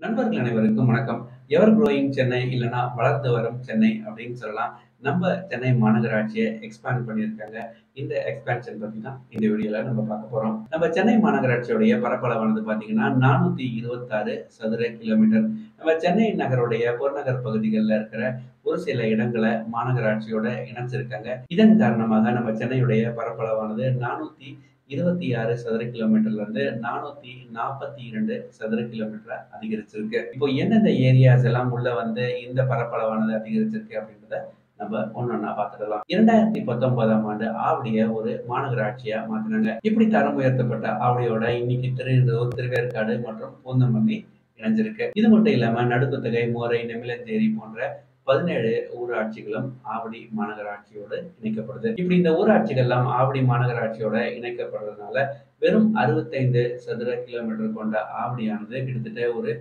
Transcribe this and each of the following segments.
நண்பர்கள் அனைவருக்கும் வணக்கம். எவர் குரோயிங் சென்னை இல்லன்னா வளர்ந்து வரும் சென்னை அப்படின்னு சொல்லலாம். நம்ம சென்னை மாநகராட்சிய எக்ஸ்பேண்ட் பண்ணியிருக்காங்க. இந்த எக்ஸ்பேன்ஷன் பத்தி தான் இந்த வீடியோல நம்ம பார்க்க போறோம். நம்ம சென்னை மாநகராட்சியுடைய பரப்பளவானது பார்த்தீங்கன்னா, 426 சதுர கிலோமீட்டர். நம்ம சென்னை நகருடைய புறநகர் பகுதிகள்ல இருக்கிற ஒரு சில இடங்கள மாநகராட்சியோட இணைச்சிருக்காங்க. இதன் காரணமாக நம்ம சென்னையுடைய பரப்பளவானது 426 சதுர கிலோமீட்டர்ல இருந்து 442 சதுர கிலோமீட்டரா அதிகரிச்சிருக்கு. இப்போ எந்தெந்த ஏரியாஸ் எல்லாம் உள்ள வந்து இந்த பரப்பளவானது அதிகரிச்சிருக்கு அப்படின்றத நம்ம ஒன்னொன்னா பார்த்துடலாம். 2019ஆம் ஆண்டு ஆவடிய ஒரு மாநகராட்சியா மாத்துனாங்க. இப்படி தரம் உயர்த்தப்பட்ட ஆவடியோட இன்னைக்கு திருநெல்வேலி, திருவேற்காடு மற்றும் பூந்தமல்லி இணைஞ்சிருக்கு. இது மட்டும் இல்லாம நடுக்குத்தகை, மோரை, நெமிலஞ்சேரி போன்ற 17 ஊராட்சிகளும் ஆவடி மாநகராட்சியோடு இணைக்கப்படுது. இப்படி இந்த ஊராட்சிகள்லாம் ஆவடி மாநகராட்சியோட இணைக்கப்படுறதுனால வெறும் 65 சதுர கிலோமீட்டர் கொண்ட ஆவடியானது கிட்டத்தட்ட ஒரு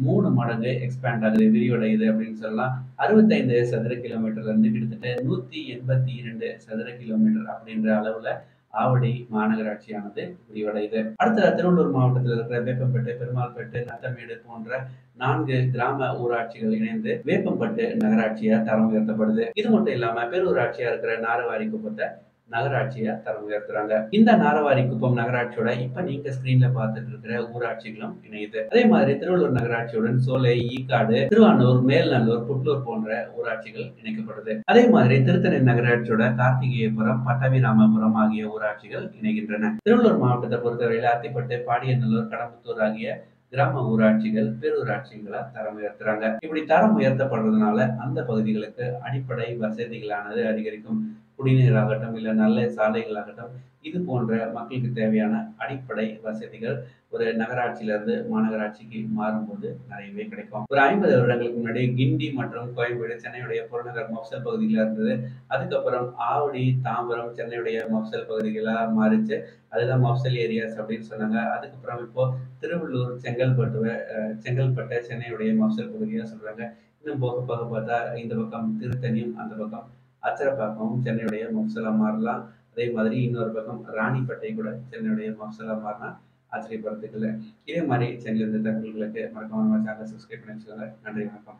3 மடங்கு எக்ஸ்பேண்ட் ஆகுது, விரிவடையுது அப்படின்னு சொல்லலாம். 65 சதுர கிலோமீட்டர்ல இருந்து கிட்டத்தட்ட 182 சதுர கிலோமீட்டர் அப்படின்ற அளவுல ஆவடி மாநகராட்சியானது விரிவடையுது. அடுத்த திருவள்ளூர் மாவட்டத்தில் இருக்கிற வேப்பம்பட்டு, பெருமாள்பட்டு, நத்தமேடு போன்ற 4 கிராம ஊராட்சிகள் இணைந்து வேப்பம்பட்டு நகராட்சியா தரம் உயர்த்தப்படுது. இது மட்டும் இல்லாம பேரூராட்சியா இருக்கிற நாரவாரிக்குப்பத்தை நகராட்சியா தரம் உயர்த்துறாங்க. இந்த நாரவாரிக்குப்பம் நகராட்சியோட இப்ப நீங்க ஸ்கிரீன்ல பார்த்துட்டு இருக்கிற ஊராட்சிகளும் இணையுது. அதே மாதிரி திருவள்ளூர் நகராட்சியுடன் சோலை, ஈக்காடு, திருவானூர், மேல்நல்லூர், புட்லூர் போன்ற ஊராட்சிகள் இணைக்கப்படுது. அதே மாதிரி திருத்தணி நகராட்சியோட கார்த்திகேயபுரம், பட்டாபிராமபுரம் ஆகிய ஊராட்சிகள் இணைகின்றன. திருவள்ளூர் மாவட்டத்தை பொறுத்தவரையில அத்திப்பட்டு, பாடியநல்லூர், கடம்பத்தூர் ஆகிய கிராம ஊராட்சிகள் பேரூராட்சிகளா தரம் உயர்த்துறாங்க. இப்படி தரம் உயர்த்தப்படுறதுனால அந்த பகுதிகளுக்கு அடிப்படை வசதிகளானது அதிகரிக்கும். குடிநீர் ஆகட்டும், இல்ல நல்ல சாலைகள் ஆகட்டும், இது போன்ற மக்களுக்கு தேவையான அடிப்படை வசதிகள் ஒரு நகராட்சியில இருந்து மாநகராட்சிக்கு மாறும்போது நிறையவே கிடைக்கும். ஒரு 50 வருடங்களுக்கு முன்னாடி கிண்டி மற்றும் கோயம்பேடு சென்னையுடைய புறநகர் மஃப்சல் பகுதியில இருந்தது. அதுக்கப்புறம் ஆவடி, தாம்பரம் சென்னையுடைய மஃப்சல் பகுதிகளா மாறிச்சு. அதுதான் மஃப்சல் ஏரியாஸ் அப்படின்னு சொன்னாங்க. அதுக்கப்புறம் இப்போ திருவள்ளூர், செங்கல்பட்டை சென்னையுடைய மஃப்சல் பகுதியா சொல்றாங்க. இன்னும் போக போக பார்த்தா இந்த பக்கம் திருத்தணியும், அந்த பக்கம் அச்சரப்பாக்கமும் சென்னையுடைய மஃப்சலா மாறலாம். அதே மாதிரி இன்னொரு பக்கம் ராணிப்பேட்டை கூட சென்னையுடைய மஃப்சலா மாறினா ஆச்சரியப்படுறதுக்கு இல்ல. இதே மாதிரி சென்னையிலிருந்து தகவல்களுக்கு மறக்காம நம்ம சேனலை சப்ஸ்கிரைப் பண்ணி வச்சுக்கோங்க. நன்றி, வணக்கம்.